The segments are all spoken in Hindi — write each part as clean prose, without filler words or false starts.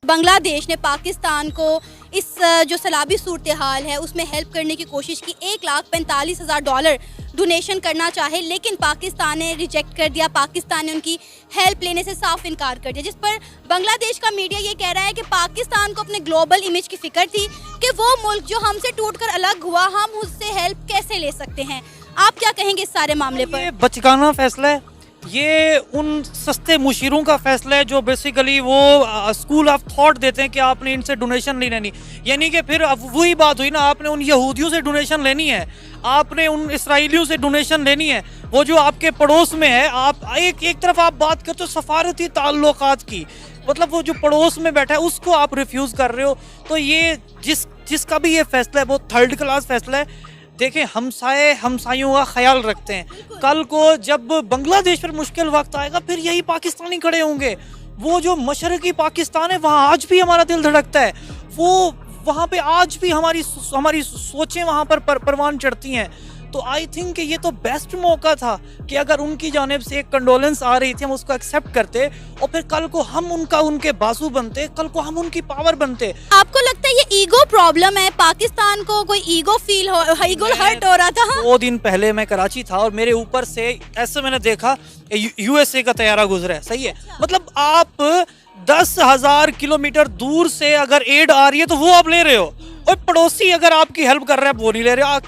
बांग्लादेश ने पाकिस्तान को इस जो सैलाबी सूरत हाल है उसमें हेल्प करने की कोशिश की। $1,45,000 डोनेशन करना चाहे, लेकिन पाकिस्तान ने रिजेक्ट कर दिया। पाकिस्तान ने उनकी हेल्प लेने से साफ इनकार कर दिया, जिस पर बांग्लादेश का मीडिया ये कह रहा है कि पाकिस्तान को अपने ग्लोबल इमेज की फिक्र थी कि वो मुल्क जो हमसे टूटकर अलग हुआ, हम उससे हेल्प कैसे ले सकते हैं। आप क्या कहेंगे इस सारे मामले पर? ये बचकाना फैसला है, ये उन सस्ते मुशीरों का फैसला है जो बेसिकली वो स्कूल ऑफ थॉट देते हैं कि आपने इनसे डोनेशन नहीं लेनी। यानी कि फिर अब वही बात हुई ना, आपने उन यहूदियों से डोनेशन लेनी है, आपने उन इसराइलियों से डोनेशन लेनी है, वो जो आपके पड़ोस में है। आप एक तरफ आप बात करते हो सफारती ताल्लुकात की, मतलब वो जो पड़ोस में बैठा है उसको आप रिफ्यूज़ कर रहे हो। तो ये जिसका भी ये फैसला है वो थर्ड क्लास फैसला है। देखें, हमसाए हमसायों का ख्याल रखते हैं। कल को जब बांग्लादेश पर मुश्किल वक्त आएगा फिर यही पाकिस्तानी खड़े होंगे। वो जो मशरकी पाकिस्तान है वहाँ आज भी हमारा दिल धड़कता है, वो वहाँ पे आज भी हमारी सोचें वहाँ पर परवान चढ़ती हैं। तो आई थिंक ये तो बेस्ट मौका था कि अगर उनकी जानिब से एक कंडोलेंस आ रही थी हम उसको एक्सेप्ट करते और फिर कल को हम उनके बाजू बनते, कल को हम उनकी पावर बनते। आपको लगता है ये ईगो प्रॉब्लम है? पाकिस्तान को कोई ईगो ईगो हर्ट हो रहा था? 2 दिन पहले मैं कराची था और मेरे ऊपर से ऐसे मैंने देखा यूएसए का तैयारा गुजरा है। सही है, मतलब आप 10,000 किलोमीटर दूर से अगर एड आ रही है तो वो आप ले रहे हो, और पड़ोसी अगर आपकी हेल्प कर रहा है वो नहीं ले रहे।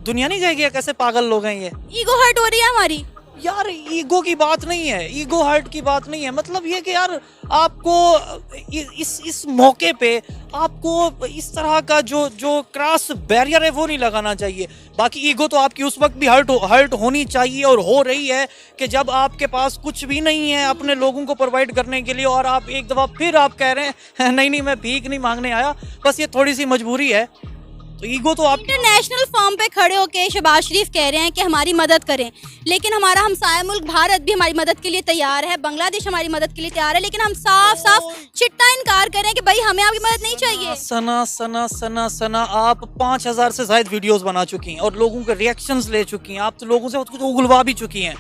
दुनिया नहीं कहेगी कैसे पागल लोग हैं ये। ईगो हर्ट हो रही है हमारी। यार ईगो की बात नहीं है, ईगो हर्ट की बात नहीं है। मतलब ये कि यार आपको इस मौके पे आपको इस तरह का जो क्रॉस बैरियर है वो नहीं लगाना चाहिए। बाकी ईगो तो आपकी उस वक्त भी हर्ट होनी चाहिए और हो रही है कि जब आपके पास कुछ भी नहीं है अपने लोगों को प्रोवाइड करने के लिए, और आप एक दफ़ा फिर आप कह रहे हैं नहीं मैं भीख नहीं मांगने आया, बस ये थोड़ी सी मजबूरी है। तो ईगो तो आप इंटरनेशनल फॉर्म पे खड़े होके शहबाज शरीफ कह रहे हैं कि हमारी मदद करें, लेकिन हमारा हमसाया मुल्क भारत भी हमारी मदद के लिए तैयार है, बांग्लादेश हमारी मदद के लिए तैयार है, लेकिन हम साफ साफ चिट्टा इनकार करें कि भाई हमें आपकी मदद नहीं चाहिए। सना आप 5,000 से ज्यादा वीडियोस बना चुकी हैं और लोगों के रिएक्शंस ले चुकी हैं, आप तो लोगों से कुछ उगलवा भी चुकी हैं।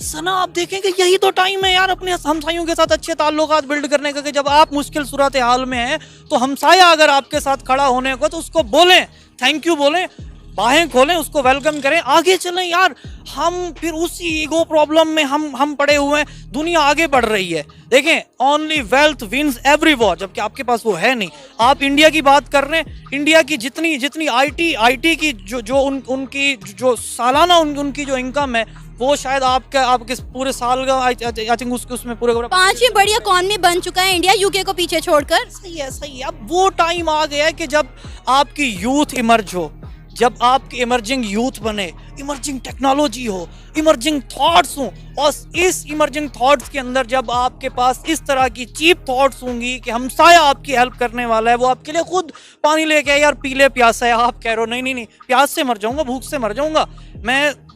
सना आप देखेंगे यही तो टाइम है यार अपने हमसायों के साथ अच्छे ताल्लुकात बिल्ड करने का, कि जब आप मुश्किल सूरत हाल में हैं तो हमसाया अगर आपके साथ खड़ा होने को तो उसको बोलें, थैंक यू बोलें, बाहें खोलें, उसको वेलकम करें, आगे चलें यार। हम फिर उसी ईगो प्रॉब्लम में हम पड़े हुए हैं। दुनिया आगे बढ़ रही है, देखें only wealth wins every war, जबकि आपके पास वो है नहीं। आप इंडिया की बात कर रहे हैं, इंडिया की जितनी आईटी की उनकी जो सालाना उनकी जो इनकम है वो शायद आपके पूरे साल का आई थिंक उसमें पूरे 5वीं बड़ी इकॉनमी बन चुका है इंडिया, यूके को पीछे छोड़कर। सही है। अब वो टाइम आ गया है कि जब आपकी यूथ इमर्ज हो, जब आपके इमर्जिंग यूथ बने, इमर्जिंग टेक्नोलॉजी हो, इमर्जिंग थॉट्स हो, और इस इमर्जिंग थॉट्स के अंदर जब आपके पास इस तरह की चीप थॉट्स होंगी कि हमसाया आपकी हेल्प करने वाला है, वो आपके लिए खुद पानी लेके आए, यार पी ले प्यासा है, आप कह रहे हो नहीं प्यास से मर जाऊंगा, भूख से मर जाऊंगा,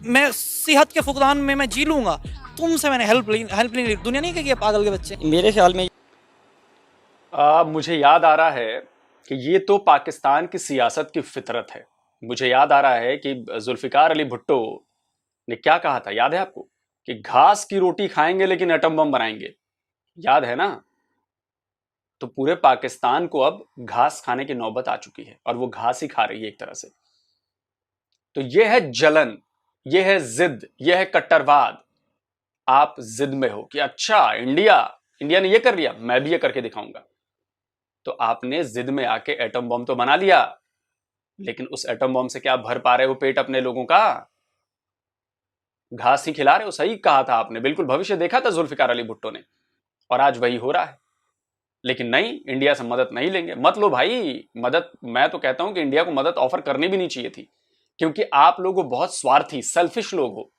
मैं सेहत के फुकदान में मैं जी लूंगा, तुमसे मैंने हेल्प नहीं ली। दुनिया नहीं कहेगी पागल के बच्चे। मेरे ख्याल में मुझे याद आ रहा है कि ये तो पाकिस्तान की सियासत की फितरत है। मुझे याद आ रहा है कि जुल्फिकार अली भुट्टो ने क्या कहा था, याद है आपको, कि घास की रोटी खाएंगे लेकिन एटम बम बनाएंगे, याद है ना? तो पूरे पाकिस्तान को अब घास खाने की नौबत आ चुकी है और वो घास ही खा रही है एक तरह से। तो ये है जलन, ये है जिद, ये है कट्टरवाद। आप जिद में हो कि अच्छा इंडिया ने ये कर लिया, मैं भी ये करके दिखाऊंगा। तो आपने जिद में आके एटम बम तो बना लिया, लेकिन उस एटम बम से क्या भर पा रहे हो पेट अपने लोगों का? घास ही खिला रहे हो। सही कहा था आपने, बिल्कुल भविष्य देखा था जुल्फिकार अली भुट्टो ने, और आज वही हो रहा है। लेकिन नहीं, इंडिया से मदद नहीं लेंगे। मत लो भाई मदद। मैं तो कहता हूं कि इंडिया को मदद ऑफर करनी भी नहीं चाहिए थी, क्योंकि आप लोग बहुत स्वार्थी सेल्फिश लोग हो।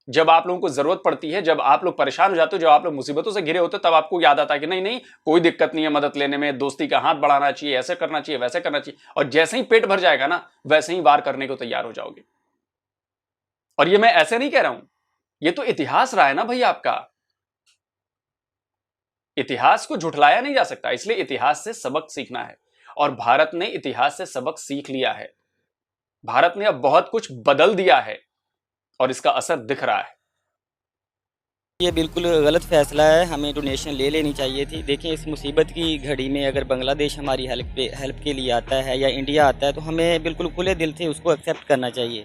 जब आप लोगों को जरूरत पड़ती है, जब आप लोग परेशान हो जाते हो, जब आप लोग मुसीबतों से घिरे होते हो, तब आपको याद आता है कि नहीं कोई दिक्कत नहीं है मदद लेने में, दोस्ती का हाथ बढ़ाना चाहिए, ऐसे करना चाहिए, वैसे करना चाहिए। और जैसे ही पेट भर जाएगा ना, वैसे ही वार करने को तैयार हो जाओगे। और ये मैं ऐसे नहीं कह रहा हूं, ये तो इतिहास रहा है ना भाई आपका। इतिहास को झुठलाया नहीं जा सकता, इसलिए इतिहास से सबक सीखना है। और भारत ने इतिहास से सबक सीख लिया है। भारत ने अब बहुत कुछ बदल दिया है और इसका असर दिख रहा है। ये बिल्कुल गलत फ़ैसला है, हमें डोनेशन ले लेनी चाहिए थी। देखें, इस मुसीबत की घड़ी में अगर बांग्लादेश हमारी हेल्प के लिए आता है या इंडिया आता है, तो हमें बिल्कुल खुले दिल से उसको एक्सेप्ट करना चाहिए।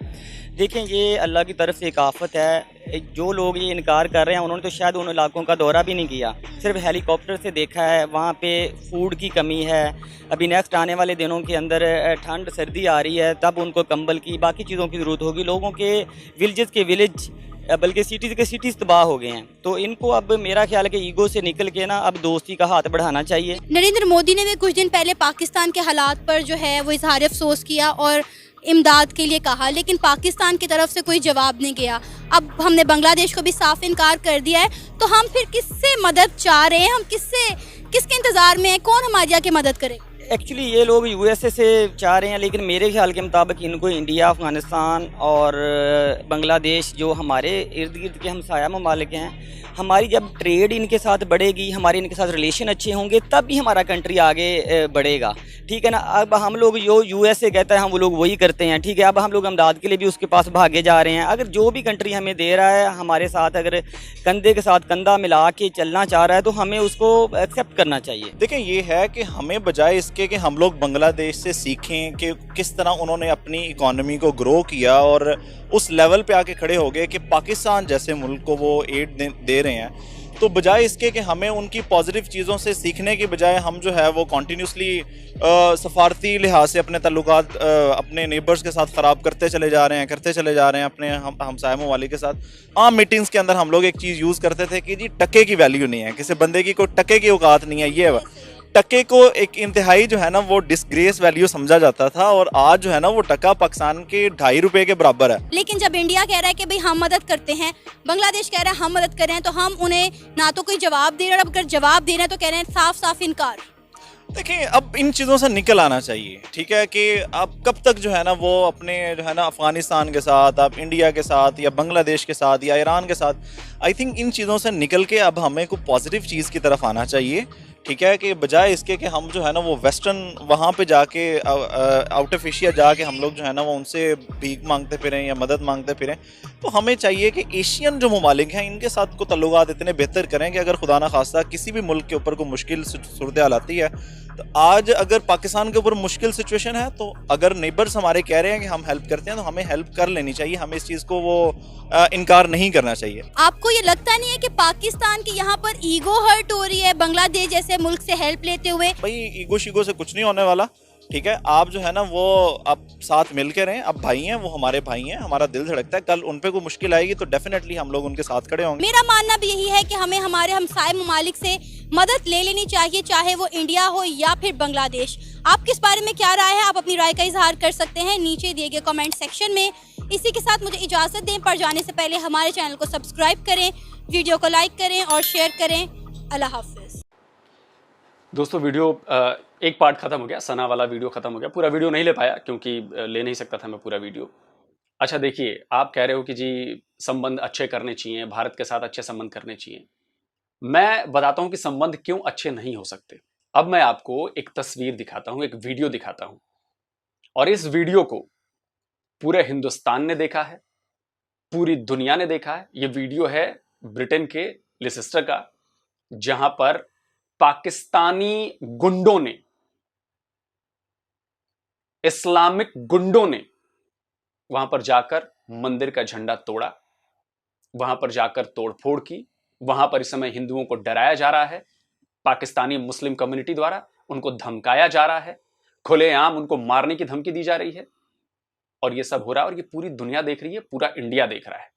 देखें, ये अल्लाह की तरफ से एक आफ़त है। जो लोग ये इनकार कर रहे हैं, उन्होंने तो शायद उन इलाकों का दौरा भी नहीं किया, सिर्फ हेलीकॉप्टर से देखा है। वहाँ पे फूड की कमी है। अभी नेक्स्ट आने वाले दिनों के अंदर ठंड सर्दी आ रही है, तब उनको कंबल की, बाकी चीज़ों की ज़रूरत होगी। लोगों के विलेज बल्कि सिटीज़ तबाह हो गए हैं। तो इनको अब मेरा ख्याल है कि ईगो से निकल के ना अब दोस्ती का हाथ बढ़ाना चाहिए। नरेंद्र मोदी ने भी कुछ दिन पहले पाकिस्तान के हालात पर जो है वो इजहार अफसोस किया और इमदाद के लिए कहा, लेकिन पाकिस्तान की तरफ से कोई जवाब नहीं गया। अब हमने बांग्लादेश को भी साफ इनकार कर दिया है, तो हम फिर किससे मदद चाह रहे हैं? हम किसके इंतज़ार में हैं? कौन हमारी आके मदद करे? एक्चुअली ये लोग यूएसए से चाह रहे हैं, लेकिन मेरे ख्याल के मुताबिक इनको इंडिया, अफ़गानिस्तान और बांग्लादेश जो हमारे इर्द गिर्द के हमसाया ममालिक हैं, हमारी जब ट्रेड इनके साथ बढ़ेगी, हमारे इनके साथ रिलेशन अच्छे होंगे, तब भी हमारा कंट्री आगे बढ़ेगा। ठीक है ना। अब हम लोग जो यूएसए कहता है हम वो लोग वही करते हैं। ठीक है। अब हम लोग इमदाद के लिए भी उसके पास भागे जा रहे हैं। अगर जो भी कंट्री हमें दे रहा है, हमारे साथ अगर कंधे के साथ कंधा मिला के चलना चाह रहा है, तो हमें उसको एक्सेप्ट करना चाहिए। देखें, ये है कि हमें बजाय इसके कि हम लोग बांग्लादेश से सीखें कि किस तरह उन्होंने अपनी इकॉनमी को ग्रो किया और उस लेवल पे आके खड़े हो गए कि पाकिस्तान जैसे मुल्क को वो एड दे रहे हैं, तो बजाय इसके कि हमें उनकी पॉजिटिव चीज़ों से सीखने की बजाय हम जो है वो कॉन्टीन्यूसली सफारती लिहाज से अपने ताल्लुकात अपने नेबर्स के साथ ख़राब करते चले जा रहे हैं अपने हमसाया ममालिक के साथ। आम मीटिंग्स के अंदर हम लोग एक चीज़ यूज़ करते थे कि जी टके की वैल्यू नहीं है, किसी बंदे की कोई टके की औकात नहीं है। ये टके को एक इंतहाई जो है ना वो डिसग्रेस वैल्यू समझा जाता था, और आज जो है ना वो टका पाकिस्तान के 2.5 रुपए के बराबर है। लेकिन जब इंडिया कह रहा है कि भाई हम मदद करते हैं, बांग्लादेश कह रहा है हम मदद कर रहे हैं, तो हम उन्हें ना तो कोई जवाब दे रहे हैं, और अगर जवाब दे रहे हैं तो कह रहे हैं साफ साफ इनकार। देखिए, अब इन चीज़ों से निकल आना चाहिए। ठीक है कि आप कब तक जो है ना वो अपने जो है ना अफ़गानिस्तान के साथ, आप इंडिया के साथ या बांग्लादेश के साथ या ईरान के साथ, आई थिंक इन चीज़ों से निकल के अब हमें कोई पॉजिटिव चीज़ की तरफ आना चाहिए। ठीक है कि बजाय इसके कि हम जो है ना वो वेस्टर्न वहाँ पे जाके आउट ऑफ एशिया जाके हम लोग जो है ना वो उनसे भीख मांगते फिरें या मदद मांगते फिरें, तो हमें चाहिए कि एशियन जो ममालिक हैं इनके साथ को तल्लुकात इतने बेहतर करें कि अगर खुदा ना खास्ता किसी भी मुल्क के ऊपर कोई मुश्किल सूरत हाल आती है, तो आज अगर पाकिस्तान के ऊपर मुश्किल सिचुएशन है, तो अगर नेबर्स हमारे कह रहे हैं कि हम हेल्प करते हैं, तो हमें हेल्प कर लेनी चाहिए। हमें इस चीज़ को वो इनकार नहीं करना चाहिए। आपको ये लगता नहीं है कि पाकिस्तान की यहाँ पर ईगो हर्ट हो रही है बांग्लादेश जैसे मुल्क से हेल्प लेते हुए? भाई, ईगो शीगो से कुछ नहीं होने वाला। ठीक है, आप जो है ना वो आप साथ मिल के रहें। आप भाई हैं, वो हमारे भाई हैं, हमारा दिल धड़कता है। कल उन पे कोई मुश्किल आएगी तो डेफिनेटली हम लोग उनके साथ खड़े होंगे। मेरा मानना भी यही है कि हमें हमारे हमसाए ममालिक से मदद ले लेनी चाहिए, चाहे वो इंडिया हो या फिर बांग्लादेश। आपकी इस बारे में क्या राय है? आप अपनी राय का इजहार कर सकते हैं नीचे दिए गए कमेंट सेक्शन में। इसी के साथ मुझे इजाज़त दें, पर जाने से पहले हमारे चैनल को सब्सक्राइब करें, वीडियो को लाइक करें और शेयर करें। अल्लाह हाफिज़। दोस्तों, वीडियो एक पार्ट खत्म हो गया, सना वाला वीडियो खत्म हो गया। पूरा वीडियो नहीं ले पाया क्योंकि ले नहीं सकता था मैं पूरा वीडियो। अच्छा देखिए, आप कह रहे हो कि जी संबंध अच्छे करने चाहिए, भारत के साथ अच्छे संबंध करने चाहिए। मैं बताता हूं कि संबंध क्यों अच्छे नहीं हो सकते। अब मैं आपको एक तस्वीर दिखाता हूं, एक वीडियो दिखाता हूं, और इस वीडियो को पूरे हिंदुस्तान ने देखा है, पूरी दुनिया ने देखा है। ये वीडियो है ब्रिटेन के लिसेस्टर का, जहां पर पाकिस्तानी गुंडों ने, इस्लामिक गुंडों ने वहां पर जाकर मंदिर का झंडा तोड़ा, वहां पर जाकर तोड़फोड़ की। वहां पर इस समय हिंदुओं को डराया जा रहा है, पाकिस्तानी मुस्लिम कम्युनिटी द्वारा उनको धमकाया जा रहा है, खुलेआम उनको मारने की धमकी दी जा रही है, और ये सब हो रहा है। और ये पूरी दुनिया देख रही है, पूरा इंडिया देख रहा है।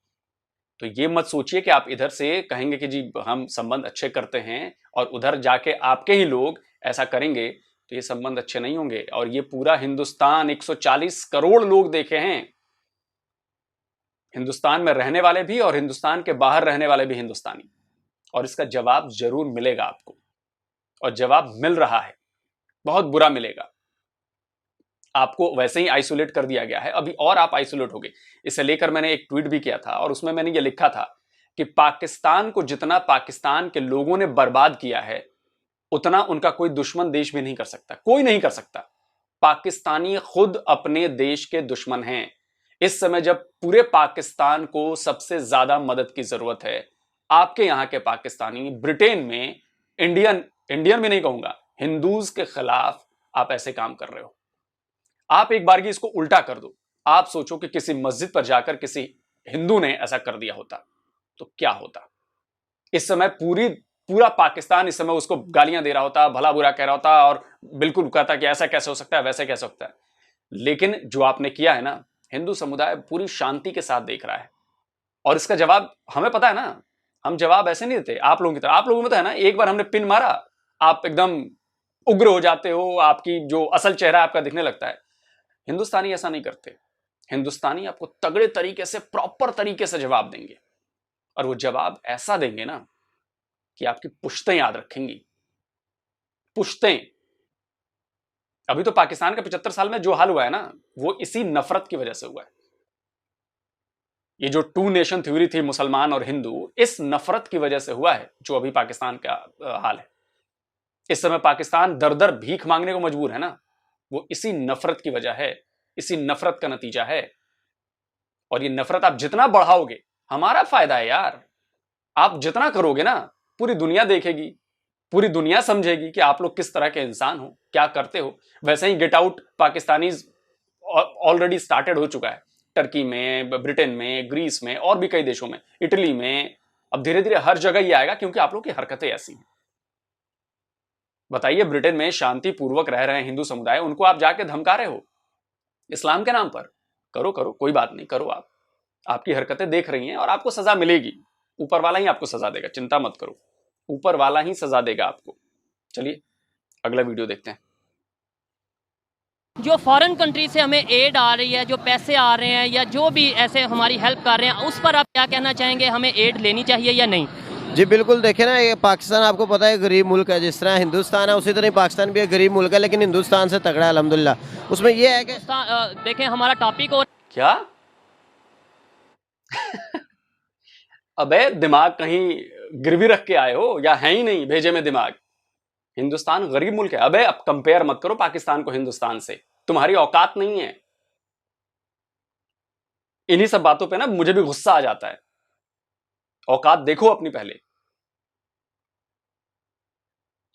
तो ये मत सोचिए कि आप इधर से कहेंगे कि जी हम संबंध अच्छे करते हैं, और उधर जाके आपके ही लोग ऐसा करेंगे, तो ये संबंध अच्छे नहीं होंगे। और ये पूरा हिंदुस्तान, 140 करोड़ लोग देखे हैं, हिंदुस्तान में रहने वाले भी और हिंदुस्तान के बाहर रहने वाले भी हिंदुस्तानी, और इसका जवाब जरूर मिलेगा आपको, और जवाब मिल रहा है, बहुत बुरा मिलेगा। आपको वैसे ही आइसोलेट कर दिया गया है, अभी और आप आइसोलेट हो गए। इसे लेकर मैंने एक ट्वीट भी किया था, और उसमें मैंने ये लिखा था कि पाकिस्तान को जितना पाकिस्तान के लोगों ने बर्बाद किया है, उतना उनका कोई दुश्मन देश भी नहीं कर सकता, कोई नहीं कर सकता। पाकिस्तानी खुद अपने देश के दुश्मन हैं। इस समय जब पूरे पाकिस्तान को सबसे ज्यादा मदद की जरूरत है, आपके यहाँ के पाकिस्तानी ब्रिटेन में इंडियन भी नहीं कहूंगा, हिंदूज के खिलाफ आप ऐसे काम कर रहे हो। आप एक बार की इसको उल्टा कर दो, आप सोचो कि किसी मस्जिद पर जाकर किसी हिंदू ने ऐसा कर दिया होता तो क्या होता। इस समय पूरा पाकिस्तान इस समय उसको गालियां दे रहा होता, भला बुरा कह रहा होता और बिल्कुल कहता कि ऐसा कैसे हो सकता है, वैसे कैसे हो सकता है। लेकिन जो आपने किया है ना, हिंदू समुदाय पूरी शांति के साथ देख रहा है और इसका जवाब हमें पता है ना। हम जवाब ऐसे नहीं देते आप लोगों की तरह। आप लोगों में तो है ना, एक बार हमने पिन मारा आप एकदम उग्र हो जाते हो, आपकी जो असल चेहरा आपका दिखने लगता है। हिंदुस्तानी ऐसा नहीं करते। हिंदुस्तानी आपको तगड़े तरीके से, प्रॉपर तरीके से जवाब देंगे और वो जवाब ऐसा देंगे ना कि आपकी पुश्तें याद रखेंगी, पुश्तें। अभी तो पाकिस्तान के 75 साल में जो हाल हुआ है ना, वो इसी नफरत की वजह से हुआ है। ये जो 2 नेशन थ्योरी थी, मुसलमान और हिंदू, इस नफरत की वजह से हुआ है जो अभी पाकिस्तान का हाल है। इस समय पाकिस्तान दर दर भीख मांगने को मजबूर है ना, वो इसी नफरत की वजह है, इसी नफरत का नतीजा है। और ये नफरत आप जितना बढ़ाओगे हमारा फायदा है यार। आप जितना करोगे ना, पूरी दुनिया देखेगी, पूरी दुनिया समझेगी कि आप लोग किस तरह के इंसान हो, क्या करते हो। वैसे ही get out Pakistanis already started हो चुका है, टर्की में, ब्रिटेन में, ग्रीस में और भी कई देशों में, इटली में। अब धीरे धीरे हर जगह ही आएगा क्योंकि आप लोग की हरकतें ऐसी हैं। बताइए, ब्रिटेन में शांतिपूर्वक रह रहे हैं हिंदू समुदाय, उनको आप जाके धमका रहे हो इस्लाम के नाम पर। करो कोई बात नहीं, करो। आप आपकी हरकतें देख रही हैं और आपको सजा मिलेगी। ऊपर वाला ही आपको सजा देगा, चिंता मत करो, ऊपर वाला ही सजा देगा आपको। चलिए अगला वीडियो देखते हैं। जो फॉरेन कंट्री से हमें एड आ रही है, जो पैसे आ रहे हैं या जो भी ऐसे हमारी हेल्प कर रहे हैं, उस पर आप क्या कहना चाहेंगे? हमें एड लेनी चाहिए या नहीं? जी बिल्कुल, देखिए ना, ये पाकिस्तान आपको पता है गरीब मुल्क है। जिस तरह हिंदुस्तान है उसी तरह पाकिस्तान भी एक गरीब मुल्क है, लेकिन हिंदुस्तान से तगड़ा है अल्हम्दुलिल्लाह। उसमें ये है कि देखें हमारा टॉपिक और क्या अबे दिमाग कहीं गिरवी रख के आए हो या है ही नहीं भेजे में दिमाग? हिंदुस्तान गरीब मुल्क है। अबे अब कंपेयर मत करो पाकिस्तान को हिंदुस्तान से, तुम्हारी औकात नहीं है। इन्हीं सब बातों पे ना मुझे भी गुस्सा आ जाता है। औकात देखो अपनी पहले।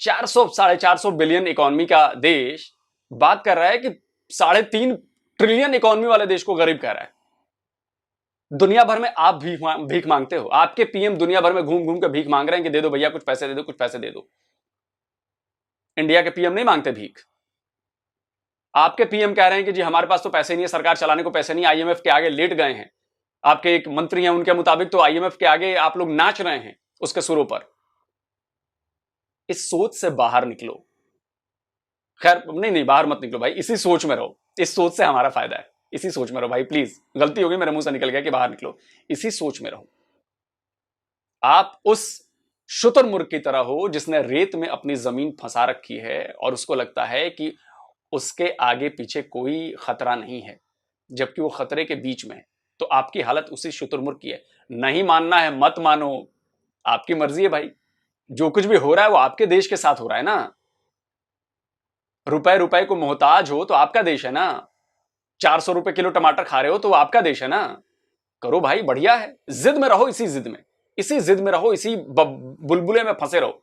400-450 बिलियन इकोनॉमी का देश बात कर रहा है कि 3.5 ट्रिलियन इकोनॉमी वाले देश को गरीब कह रहा है। दुनिया भर में आप भीख मांगते हो। आपके पीएम दुनिया भर में घूम घूम के भीख मांग रहे हैं कि दे दो भैया, कुछ पैसे दे दो, कुछ पैसे दे दो। इंडिया के पीएम नहीं मांगते भीख। आपके पीएम कह रहे हैं कि जी हमारे पास तो पैसे नहीं है, सरकार चलाने को पैसे नहीं, आईएमएफ के आगे लेट गए हैं। आपके एक मंत्री हैं, उनके मुताबिक तो आईएमएफ के आगे आप लोग नाच रहे हैं उसके सुरों पर। इस सोच से बाहर निकलो। खैर नहीं, बाहर मत निकलो भाई, इसी सोच में रहो। इस सोच से हमारा फायदा है, इसी सोच में रहो भाई। प्लीज, गलती होगी, मेरे मुंह से निकल गया कि बाहर निकलो। इसी सोच में रहो। आप उस शुतुरमुर्ग की तरह हो जिसने रेत में अपनी जमीन फंसा रखी है और उसको लगता है कि उसके आगे पीछे कोई खतरा नहीं है, जबकि वो खतरे के बीच में है। तो आपकी हालत उसी शुतुरमुर्ग की है। नहीं मानना है मत मानो, आपकी मर्जी है भाई। जो कुछ भी हो रहा है वो आपके देश के साथ हो रहा है ना। रुपए को मोहताज हो तो आपका देश है ना। 400 रुपए किलो टमाटर खा रहे हो तो वो आपका देश है ना। करो भाई, बढ़िया है। जिद में रहो, इसी जिद में रहो, इसी बुलबुले में फंसे रहो।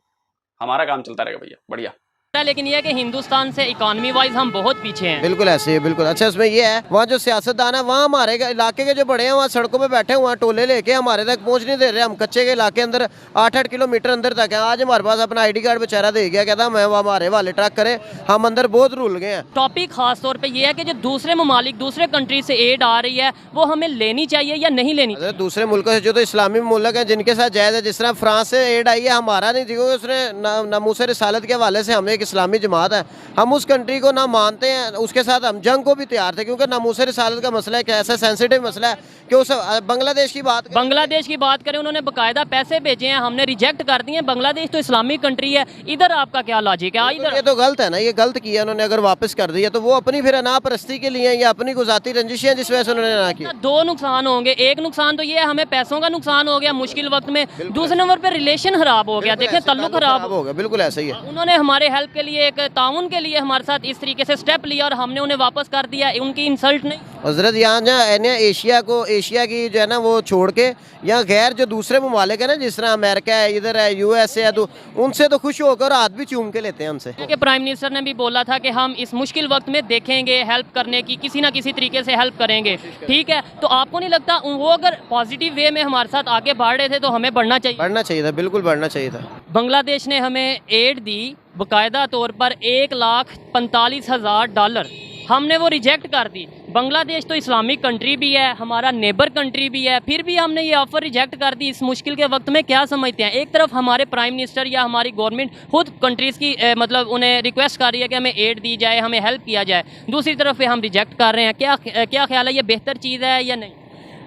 हमारा काम चलता रहेगा भैया, बढ़िया। लेकिन यह है कि हिंदुस्तान से इकोनॉमी वाइज हम बहुत पीछे हैं। बिल्कुल ऐसे है, बिल्कुल। अच्छा, इसमें ये है, वहाँ जो सियासतदान है, वहाँ हमारे इलाके के जो बड़े हैं, वहाँ सड़कों पे बैठे हुए हैं, टोले लेके हमारे तक पहुँच नहीं दे रहे। हम कच्चे के इलाके अंदर 8-8 किलोमीटर अंदर तक है। आज हमारे पास अपना ID कार्ड बेचारा दे गया, कहता मैं हमारे वाले ट्रक करें, हम अंदर बहुत रुल गए हैं। टॉपिक खास तौर पे ये है कि जो दूसरे ममालिक, दूसरे कंट्री से एड आ रही है, वो हमें लेनी चाहिए या नहीं लेनी? दूसरे मुल्कों से जो तो इस्लामी मुल्क है जिनके साथ जायज़ है, जिस तरह फ्रांस से एड आई है, हमारा नहीं। देखो उसने नामूस रिसालत के हवाले से हमें एक इस्लामी जमात है, हम उस कंट्री को ना मानते हैं, उसके साथ हम जंग को भी तैयार थे, क्योंकि नामूस रिसालत का मसला है कि ऐसा सेंसिटिव मसला है कि उस बांग्लादेश की बात करें, उन्होंने बाकायदा पैसे भेजे हैं, हमने रिजेक्ट कर दिए। बांग्लादेश तो इस्लामिक कंट्री है, इधर आपका क्या लॉजिक है? इधर ये तो गलत है ना, ये गलत किया उन्होंने। अगर वापस कर दिया तो वो अपनी फिर अनापरस्ती के लिए या अपनी गुजाती रंजिशें जिस वजह से उन्होंने ना की। दो नुकसान होंगे। एक नुकसान तो ये है, हमें पैसों का नुकसान हो गया मुश्किल वक्त में। दूसरे नंबर पर रिलेशन खराब हो गया। देखें, तल्लुक खराब हो गया। बिल्कुल ऐसा ही है। उन्होंने हमारे हेल्प हेल्प के लिए, एक ताउन के लिए हमारे साथ इस तरीके से स्टेप लिया और हमने उन्हें वापस कर दिया, उनकी इंसल्ट नहीं? हजरत यहाँ जो एशिया की जो है ना वो छोड़ के यहाँ गैर जो दूसरे ममालिक है ना, जिस तरह अमेरिका है, इधर है, USA है, तो उनसे तो खुश होकर हाथ भी चूम के लेते हैं उनसे। क्योंकि प्राइम मिनिस्टर ने भी बोला था कि हम इस मुश्किल वक्त में देखेंगे हेल्प करने की, किसी ना किसी तरीके से हेल्प करेंगे, ठीक है? तो आपको नहीं लगता वो अगर पॉजिटिव वे में हमारे साथ आगे बढ़ रहे थे तो हमें बढ़ना चाहिए था, बिल्कुल बढ़ना चाहिए था। बांग्लादेश ने हमें एड दी बाकायदा तौर पर $1,45,000, हमने वो रिजेक्ट कर दी। बांग्लादेश तो इस्लामिक कंट्री भी है, हमारा नेबर कंट्री भी है, फिर भी हमने ये ऑफ़र रिजेक्ट कर दी इस मुश्किल के वक्त में। क्या समझते हैं? एक तरफ हमारे प्राइम मिनिस्टर या हमारी गवर्नमेंट खुद कंट्रीज़ की मतलब उन्हें रिक्वेस्ट कर रही है कि हमें एड दी जाए, हमें हेल्प किया जाए, दूसरी तरफ पे हम रिजेक्ट कर रहे हैं। क्या ख्याल है, ये बेहतर चीज़ है या नहीं?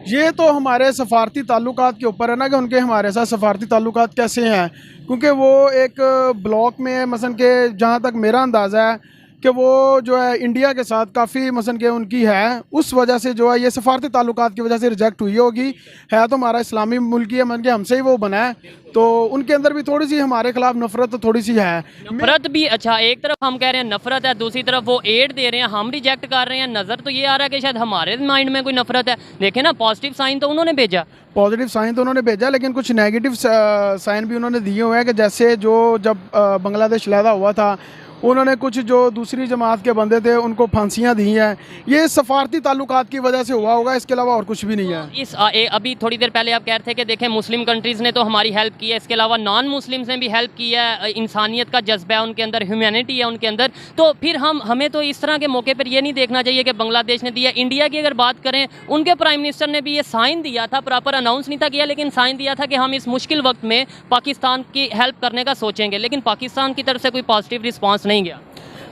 ये तो हमारे सफारती ताल्लुकात के ऊपर है ना कि उनके हमारे साथ सफारती ताल्लुकात कैसे हैं, क्योंकि वो एक ब्लॉक में मसलन के जहाँ तक मेरा अंदाज़ा है कि वो जो है इंडिया के साथ काफ़ी मसलन के उनकी है, उस वजह से जो है ये सफारती ताल्लुकात की वजह से रिजेक्ट हुई होगी। है तो हमारा इस्लामी मुल्क ही है, मतलब हमसे ही वो बना है, तो उनके अंदर भी थोड़ी सी हमारे खिलाफ नफरत तो थोड़ी सी है। नफरत भी, अच्छा एक तरफ हम कह रहे हैं नफरत है, दूसरी तरफ वो एड दे रहे हैं, हम रिजेक्ट कर रहे हैं। नज़र तो ये आ रहा है कि शायद हमारे माइंड में कोई नफरत है। देखें ना, पॉजिटिव साइन तो उन्होंने भेजा, पॉजिटिव साइन तो उन्होंने भेजा, लेकिन कुछ नेगेटिव साइन भी उन्होंने दिए हुए हैं कि जैसे जो जब बांग्लादेश लहदा हुआ था, उन्होंने कुछ जो दूसरी जमात के बंदे थे उनको फांसियां दी हैं। ये सफारती ताल्लुकात की वजह से हुआ होगा, इसके अलावा और कुछ भी नहीं है। अभी थोड़ी देर पहले आप कह रहे थे कि देखें मुस्लिम कंट्रीज़ ने तो हमारी हेल्प की है, इसके अलावा नॉन मुस्लिम्स ने भी हेल्प की है, इंसानियत का जज्बा है उनके अंदर, ह्यूमैनिटी है उनके अंदर। तो फिर हमें तो इस तरह के मौके पर ये नहीं देखना चाहिए कि बांग्लादेश ने दिया। इंडिया की अगर बात करें, उनके प्राइम मिनिस्टर ने भी ये साइन दिया था, प्रॉपर अनाउंस नहीं था किया, लेकिन साइन दिया था कि हम इस मुश्किल वक्त में पाकिस्तान की हेल्प करने का सोचेंगे, लेकिन पाकिस्तान की तरफ से कोई पॉजिटिव रिस्पॉन्स नहीं गया।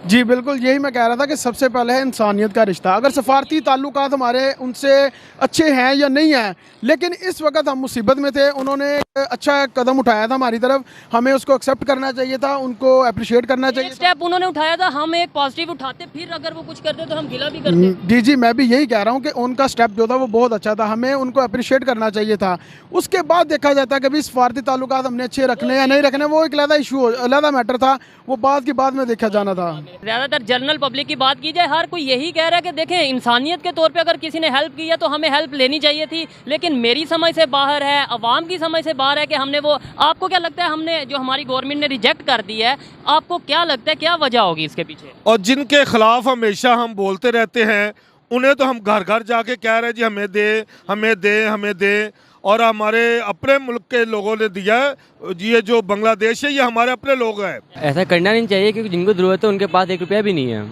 जी बिल्कुल, यही मैं कह रहा था कि सबसे पहले है इंसानियत का रिश्ता। अगर सफारती ताल्लुकात हमारे उनसे अच्छे हैं या नहीं हैं, लेकिन इस वक्त हम मुसीबत में थे, उन्होंने अच्छा कदम उठाया था हमारी तरफ, हमें उसको एक्सेप्ट करना चाहिए था, उनको अप्रिशिएट करना चाहिए। स्टेप उन्होंने उठाया था, हम एक पॉजिटिव उठाते, फिर अगर वो कुछ करते तो हम गिला भी करते। जी मैं भी यही कह रहा हूँ कि उनका स्टेप जो था वो बहुत अच्छा था, हमें उनको अप्रिशिएट करना चाहिए था। उसके बाद देखा जाता है कि भाई सफारती ताल्लुकात हमने अच्छे रखने या नहीं रखने, वो एक अलग इशू, अलग मैटर था, वो बात की बाद में देखा जाना था। ज़्यादातर जनरल पब्लिक की बात की जाए, हर कोई यही कह रहा है कि देखें इंसानियत के तौर पे अगर किसी ने हेल्प की है तो हमें हेल्प लेनी चाहिए थी, लेकिन मेरी समझ से बाहर है, अवाम की समझ से बाहर है कि हमने वो। आपको क्या लगता है, हमने जो हमारी गवर्नमेंट ने रिजेक्ट कर दी है, आपको क्या लगता है क्या वजह होगी इसके पीछे? और जिनके खिलाफ हमेशा हम बोलते रहते हैं, उन्हें तो हम घर घर जाके कह रहे हैं जी हमें दे, हमें दे, हमें दे, और हमारे अपने मुल्क के लोगों ने दिया है। ये जो बांग्लादेश है ये हमारे अपने लोग हैं। ऐसा करना नहीं चाहिए, क्योंकि जिनको ज़रूरत है उनके पास ₹1 भी नहीं है।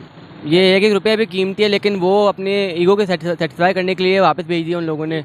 ये ₹1 भी कीमती है, लेकिन वो अपने ईगो के सेटिस्फाई करने के लिए वापस भेज दिया उन लोगों ने।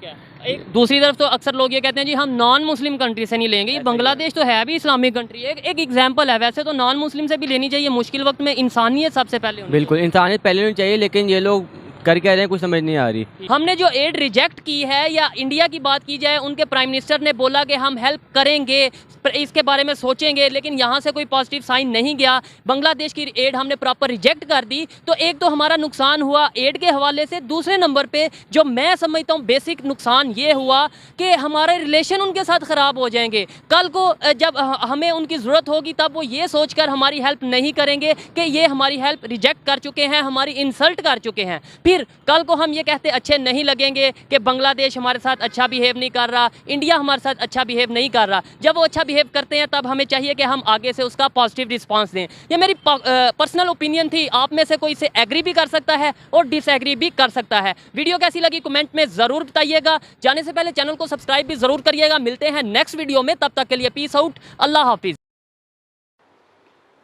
दूसरी तरफ तो अक्सर लोग ये कहते हैं जी हम नॉन मुस्लिम कंट्री से नहीं लेंगे, ये बांग्लादेश तो है भी इस्लामिक कंट्री है, एक एग्जांपल है। वैसे तो नॉन मुस्लिम से भी लेनी चाहिए, मुश्किल वक्त में इंसानियत सबसे पहले। बिल्कुल इंसानियत पहले होनी चाहिए, लेकिन ये लोग कर क्या रहे हैं कुछ समझ नहीं आ रही। हमने जो एड रिजेक्ट की है, या इंडिया की बात की जाए, उनके प्राइम मिनिस्टर ने बोला कि हम हेल्प करेंगे, इसके बारे में सोचेंगे, लेकिन यहाँ से कोई पॉजिटिव साइन नहीं गया। बांग्लादेश की एड हमने प्रॉपर रिजेक्ट कर दी, तो एक तो हमारा नुकसान हुआ एड के हवाले से। दूसरे नंबर पे जो मैं समझता हूँ बेसिक नुकसान ये हुआ कि हमारे रिलेशन उनके साथ ख़राब हो जाएंगे। कल को जब हमें उनकी ज़रूरत होगी तब वो ये सोचकर हमारी हेल्प नहीं करेंगे कि ये हमारी हेल्प रिजेक्ट कर चुके हैं, हमारी इंसल्ट कर चुके हैं। फिर कल को हम ये कहते अच्छे नहीं लगेंगे कि बांग्लादेश हमारे साथ अच्छा बिहेव नहीं कर रहा, इंडिया हमारे साथ अच्छा बिहेव नहीं कर रहा। जब वो अच्छा बिहेव करते हैं तब हमें चाहिए कि हम आगे से उसका पॉजिटिव रिस्पांस दें। ये मेरी पर्सनल ओपिनियन थी, आप में से कोई इसे एग्री भी कर सकता है और डिसएग्री भी कर सकता है। वीडियो कैसी लगी कमेंट में ज़रूर बताइएगा। जाने से पहले चैनल को सब्सक्राइब भी ज़रूर करिएगा। मिलते हैं नेक्स्ट वीडियो में, तब तक के लिए पीस आउट, अल्लाह हाफिज़।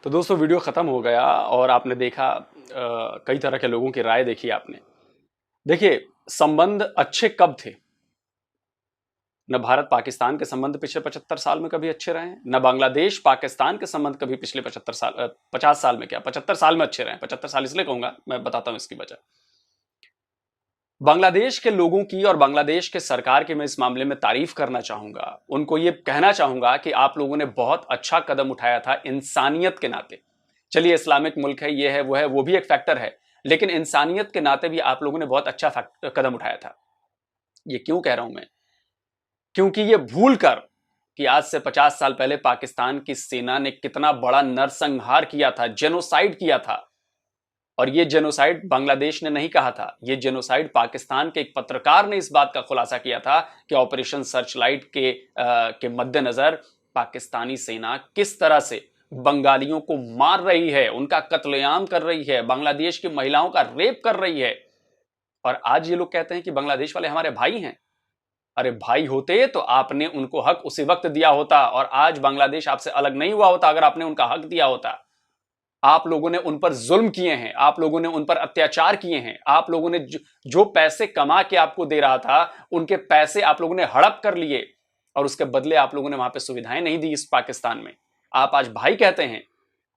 तो दोस्तों वीडियो ख़त्म हो गया और आपने देखा कई तरह के लोगों की राय देखी आपने। देखिए संबंध अच्छे कब थे? न भारत पाकिस्तान के संबंध पिछले 75 साल में कभी अच्छे रहे, न बांग्लादेश पाकिस्तान के संबंध कभी पिछले 50 साल में, क्या 75 साल में अच्छे रहे। 75 साल इसलिए कहूंगा, मैं बताता हूं इसकी वजह। बांग्लादेश के लोगों की और बांग्लादेश के सरकार की मैं इस मामले में तारीफ करना चाहूंगा। उनको ये कहना चाहूंगा कि आप लोगों ने बहुत अच्छा कदम उठाया था इंसानियत के नाते। चलिए इस्लामिक मुल्क है, ये है, वो भी एक फैक्टर है, लेकिन इंसानियत के नाते भी आप लोगों ने बहुत अच्छा कदम उठाया था। ये क्यों कह रहा हूं मैं? क्योंकि ये भूल कर कि आज से 50 साल पहले पाकिस्तान की सेना ने कितना बड़ा नरसंहार किया था, जेनोसाइड किया था। और ये जेनोसाइड बांग्लादेश ने नहीं कहा था, ये जेनोसाइड पाकिस्तान के एक पत्रकार ने इस बात का खुलासा किया था कि ऑपरेशन सर्चलाइट के मद्देनजर पाकिस्तानी सेना किस तरह से बंगालियों को मार रही है, उनका कत्लेआम कर रही है, बांग्लादेश की महिलाओं का रेप कर रही है। और आज ये लोग कहते हैं कि बांग्लादेश वाले हमारे भाई हैं। अरे भाई होते तो आपने उनको हक उसी वक्त दिया होता, और आज बांग्लादेश आपसे अलग नहीं हुआ होता अगर आपने उनका हक दिया होता। आप लोगों ने उन पर जुल्म किए हैं, आप लोगों ने उन पर अत्याचार किए हैं, आप लोगों ने जो पैसे कमा के आपको दे रहा था उनके पैसे आप लोगों ने हड़प कर लिए, और उसके बदले आप लोगों ने वहां पे सुविधाएं नहीं दी इस पाकिस्तान में। आप आज भाई कहते हैं।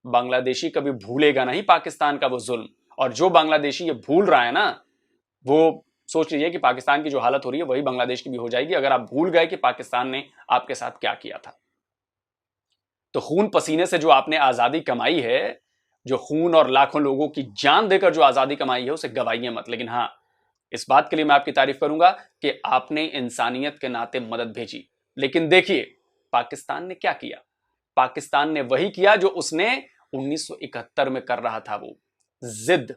बांग्लादेशी कभी भूलेगा नहीं पाकिस्तान का वो जुल्म, और जो बांग्लादेशी ये भूल रहा है ना, वो सोच लीजिए कि पाकिस्तान की जो हालत हो रही है वही बांग्लादेश की भी हो जाएगी अगर आप भूल गए कि पाकिस्तान ने आपके साथ क्या किया था। तो खून पसीने से जो आपने आजादी कमाई है, जो खून और लाखों लोगों की जान देकर जो आजादी कमाई है, उसे गवाइए मत। लेकिन हां, इस बात के लिए मैं आपकी तारीफ करूंगा कि आपने इंसानियत के नाते मदद भेजी। लेकिन देखिए पाकिस्तान ने क्या किया। पाकिस्तान ने वही किया जो उसने 1971 में कर रहा था, वो जिद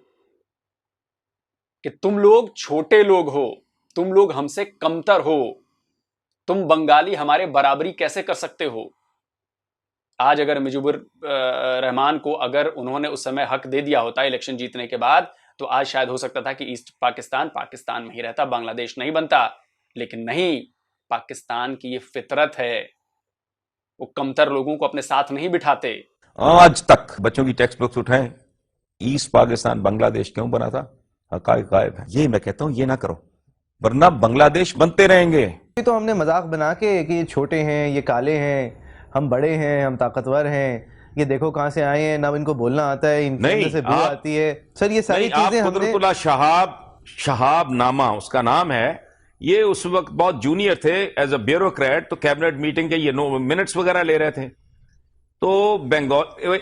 कि तुम लोग छोटे लोग हो, तुम लोग हमसे कमतर हो, तुम बंगाली हमारे बराबरी कैसे कर सकते हो। आज अगर मुजीबुर रहमान को अगर उन्होंने उस समय हक दे दिया होता इलेक्शन जीतने के बाद, तो आज शायद हो सकता था कि ईस्ट पाकिस्तान पाकिस्तान में ही रहता, बांग्लादेश नहीं बनता। लेकिन नहीं, पाकिस्तान की ये फितरत है, वो कमतर लोगों को अपने साथ नहीं बिठाते। आज तक बच्चों की टेक्स्ट बुक्स उठाएं, ईस्ट पाकिस्तान बांग्लादेश क्यों बना था, हकायक गायब है। ये मैं कहता हूं ये ना करो, वरना बांग्लादेश बनते रहेंगे। तो हमने मजाक बना के कि ये छोटे हैं, ये काले हैं, हम बड़े हैं, हम ताकतवर हैं, ये देखो कहां से आए हैं, ना इनको बोलना आता है, इनके से बू आती है। सर ये सारी चीजें हमने कुदरतुल्लाह शहाब नामा उसका नाम है, ये उस वक्त बहुत जूनियर थे एज अ ब्यूरोक्रेट, तो कैबिनेट मीटिंग के ये मिनट्स वगैरह ले रहे थे। तो बंगाल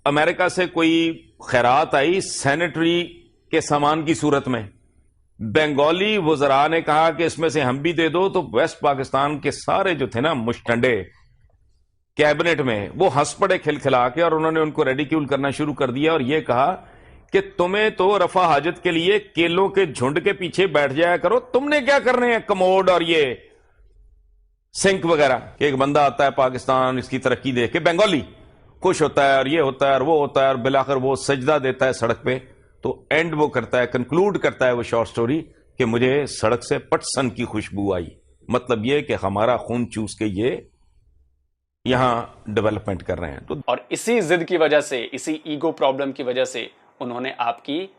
अमेरिका से कोई खैरात आई सैनिटरी के सामान की सूरत में, बंगाली वज़रा ने कहा कि इसमें से हम भी दे दो, तो वेस्ट पाकिस्तान के सारे जो थे ना मुश्तंडे कैबिनेट में, वो हंस पड़े खिलखिला के, और उन्होंने उनको रेडिक्यूल करना शुरू कर दिया और ये कहा कि तुम्हें तो रफा हाजत के लिए केलों के झुंड के पीछे बैठ जाया करो, तुमने क्या करने हैं कमोड और ये सिंक वगैरह। एक बंदा आता है पाकिस्तान, इसकी तरक्की देख के बंगाली खुश होता है और ये होता है और वो होता है, और बिलाखिर वो सजदा देता है सड़क पे। तो एंड वो करता है, कंक्लूड करता है वो शॉर्ट स्टोरी कि मुझे सड़क से पटसन की खुशबू आई। मतलब ये कि हमारा खून चूस के ये यहां डेवलपमेंट कर रहे हैं। तो और इसी जिद की वजह से, इसी ईगो प्रॉब्लम की वजह से उन्होंने आपकी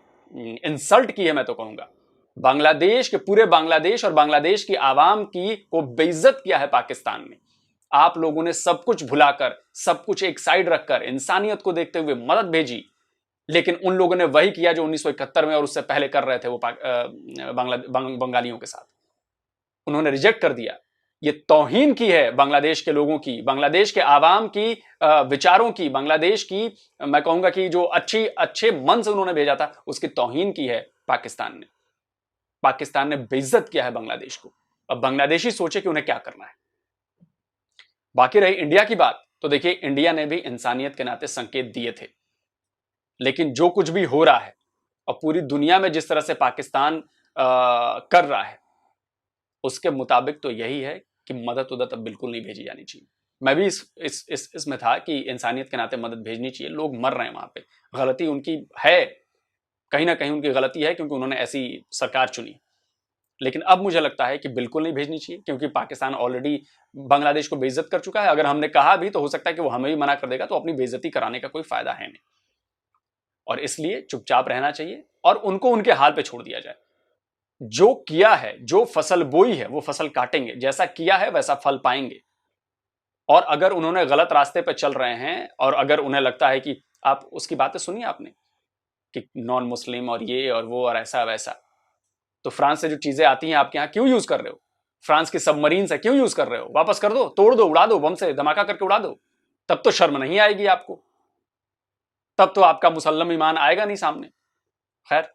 इंसल्ट की है, मैं तो कहूंगा। बांग्लादेश के पूरे बांग्लादेश और बांग्लादेश की आवाम की को बेइज्जत किया है पाकिस्तान ने। आप लोगों ने सब कुछ भुलाकर, सब कुछ एक साइड रखकर, इंसानियत को देखते हुए मदद भेजी। लेकिन उन लोगों ने वही किया जो 1971 में और उससे पहले कर रहे थे वो बंगालियों के साथ। उन्होंने रिजेक्ट कर दिया। ये तौहीन की है बांग्लादेश के लोगों की, बांग्लादेश के आवाम की विचारों की, बांग्लादेश की, मैं कहूंगा कि जो अच्छे मन से उन्होंने भेजा था उसकी तौहीन की है पाकिस्तान ने। पाकिस्तान ने बेइज्जत किया है बांग्लादेश को। अब बांग्लादेशी सोचे कि उन्हें क्या करना है। बाकी रही इंडिया की बात, तो देखिए इंडिया ने भी इंसानियत के नाते संकेत दिए थे। लेकिन जो कुछ भी हो रहा है और पूरी दुनिया में जिस तरह से पाकिस्तान कर रहा है, उसके मुताबिक तो यही है कि मदद उदद अब बिल्कुल नहीं भेजी जानी चाहिए। मैं भी इसमें था कि इंसानियत के नाते मदद भेजनी चाहिए। लोग मर रहे हैं वहां पे, गलती उनकी है, कहीं ना कहीं उनकी गलती है क्योंकि उन्होंने ऐसी सरकार चुनी। लेकिन अब मुझे लगता है कि बिल्कुल नहीं भेजनी चाहिए, क्योंकि पाकिस्तान ऑलरेडी बांग्लादेश को बेइज्जत कर चुका है। अगर हमने कहा भी तो हो सकता है कि वो हमें भी मना कर देगा, तो अपनी बेइज्जती कराने का कोई फायदा है नहीं। और इसलिए चुपचाप रहना चाहिए और उनको उनके हाल पे छोड़ दिया जाए। जो किया है, जो फसल बोई है वो फसल काटेंगे, जैसा किया है वैसा फल पाएंगे। और अगर उन्होंने गलत रास्ते पे चल रहे हैं और अगर उन्हें लगता है कि आप उसकी बातें सुनिए आपने कि नॉन मुस्लिम और ये और वो और ऐसा वैसा, तो फ्रांस से जो चीजें आती हैं आपके यहाँ क्यों यूज कर रहे हो? फ्रांस की सबमरीन से क्यों यूज कर रहे हो? वापस कर दो, तोड़ दो, उड़ा दो, बम से धमाका करके उड़ा दो। तब तो शर्म नहीं आएगी आपको, तब तो आपका मुसल्लम ईमान आएगा नहीं सामने। खैर,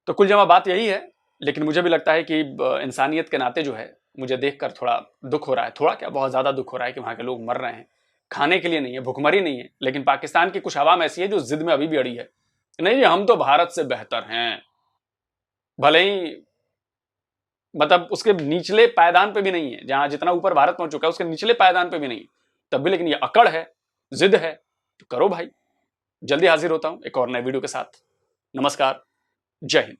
तो कुल जमा बात यही है। लेकिन मुझे भी लगता है कि इंसानियत के नाते जो है मुझे देखकर थोड़ा दुख हो रहा है, थोड़ा क्या बहुत ज़्यादा दुख हो रहा है कि वहाँ के लोग मर रहे हैं, खाने के लिए नहीं है, भुखमरी नहीं है। लेकिन पाकिस्तान की कुछ आवाम ऐसी है जो जिद में अभी भी अड़ी है, नहीं जी हम तो भारत से बेहतर हैं, भले ही मतलब उसके निचले पायदान पे भी नहीं है, जहां जितना ऊपर भारत पहुंच चुका है उसके निचले पायदान पे भी नहीं, तब भी लेकिन ये अकड़ है, जिद है, तो करो भाई। जल्दी हाजिर होता हूं एक और नए वीडियो के साथ। नमस्कार, जय हिंद।